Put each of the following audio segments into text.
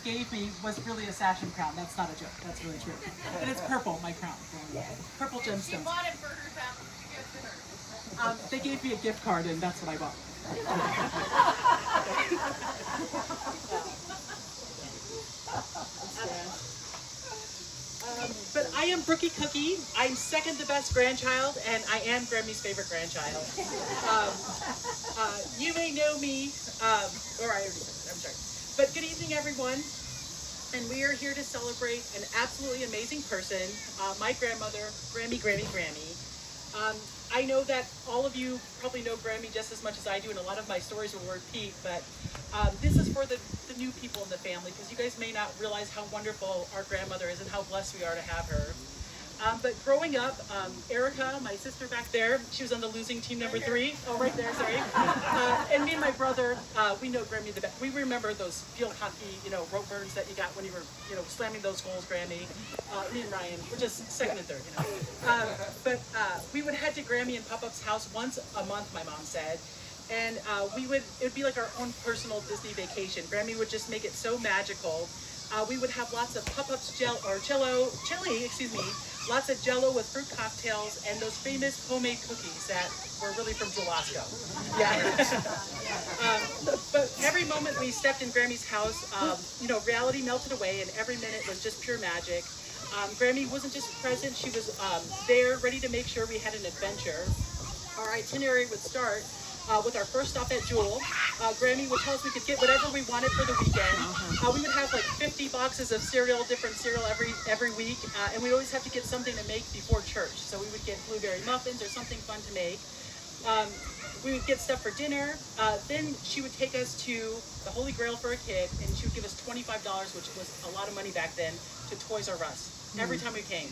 gave me was really a Sachem crown. That's not a joke. That's really true. And it's purple, my crown. Purple She gemstones. bought it for her family to give to her. They gave me a gift card, and that's what I bought. But I am Brookie Cookie. I'm second to best grandchild, and I am Grammie's favorite grandchild. You may know me, or I already said it, I'm sorry. But good evening, everyone. And we are here to celebrate an absolutely amazing person, my grandmother, Grammie. I know that all of you probably know Grammie just as much as I do, and a lot of my stories will repeat, but this is for the new people in the family, because you guys may not realize how wonderful our grandmother is and how blessed we are to have her. But growing up, Erica, my sister back there, she was on the losing team number 3. Oh, right there, sorry. And me and my brother, we know Grammie the best. We remember those field hockey, rope burns that you got when you were, slamming those goals, Grammie. Me and Ryan, we're just second and third, But we would head to Grammie and Pop-Up's house once a month, my mom said. And it would be like our own personal Disney vacation. Grammie would just make it so magical. We would have lots of Pop-Up's chili, lots of Jello with fruit cocktails, and those famous homemade cookies that were really from Jalasko. Yeah. But every moment we stepped in Grammie's house, reality melted away, and every minute was just pure magic. Grammie wasn't just present; she was there, ready to make sure we had an adventure. Our itinerary would start with our first stop at Jewel. Grammie would tell us we could get whatever we wanted for the weekend. We would have like 50 boxes of different cereal every week, and we always have to get something to make before church. So we would get blueberry muffins or something fun to make. We would get stuff for dinner. Then she would take us to the Holy Grail for a kid, and she would give us $25, which was a lot of money back then, to Toys R Us every time we came.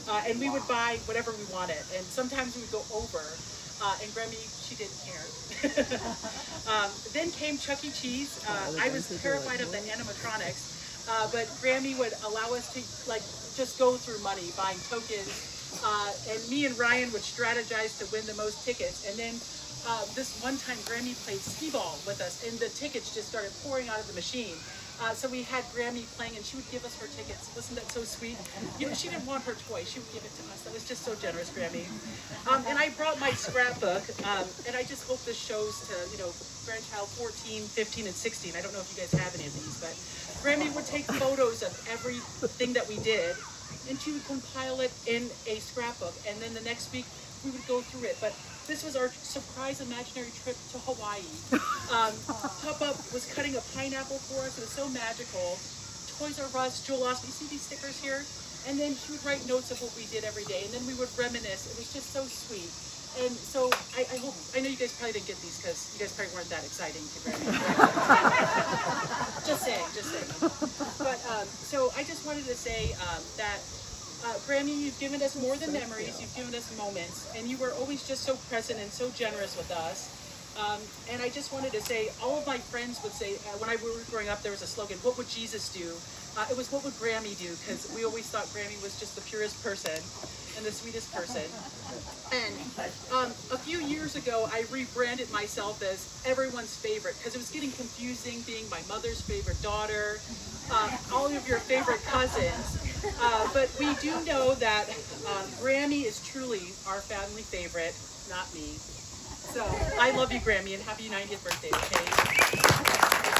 And we would buy whatever we wanted, and sometimes we would go over. And Grammie, she didn't care. Then came Chuck E. Cheese. I was terrified of the animatronics, but Grammie would allow us to just go through money, buying tokens. And me and Ryan would strategize to win the most tickets. And then this one time, Grammie played skee-ball with us, and the tickets just started pouring out of the machine. So we had Grammie playing, and she would give us her tickets. Wasn't that so sweet? She didn't want her toy. She would give it to us. That was just so generous, Grammie. And I brought my scrapbook, and I just hope this shows to, grandchild 14, 15, and 16. I don't know if you guys have any of these, but Grammie would take photos of everything that we did, and she would compile it in a scrapbook, and then the next week we would go through it. But this was our surprise imaginary trip to Hawaii. Pop-Up was cutting a pineapple for us. It was so magical. Toys R Us, Jewel-Oscar, you see these stickers here? And then she would write notes of what we did every day, and then we would reminisce. It was just so sweet. And so I know you guys probably didn't get these because you guys probably weren't that exciting to Grammie. Just saying. But so I just wanted to say that Grammie, you've given us more than memories, you've given us moments, and you were always just so present and so generous with us. And I just wanted to say, all of my friends would say, when I was growing up, there was a slogan, what would Jesus do? It was, what would Grammie do? Because we always thought Grammie was just the purest person and the sweetest person. And a few years ago, I rebranded myself as everyone's favorite, because it was getting confusing being my mother's favorite daughter, all of your favorite cousins. But we do know that Grammie is truly our family favorite, not me. So I love you, Grammie, and happy 90th birthday, okay?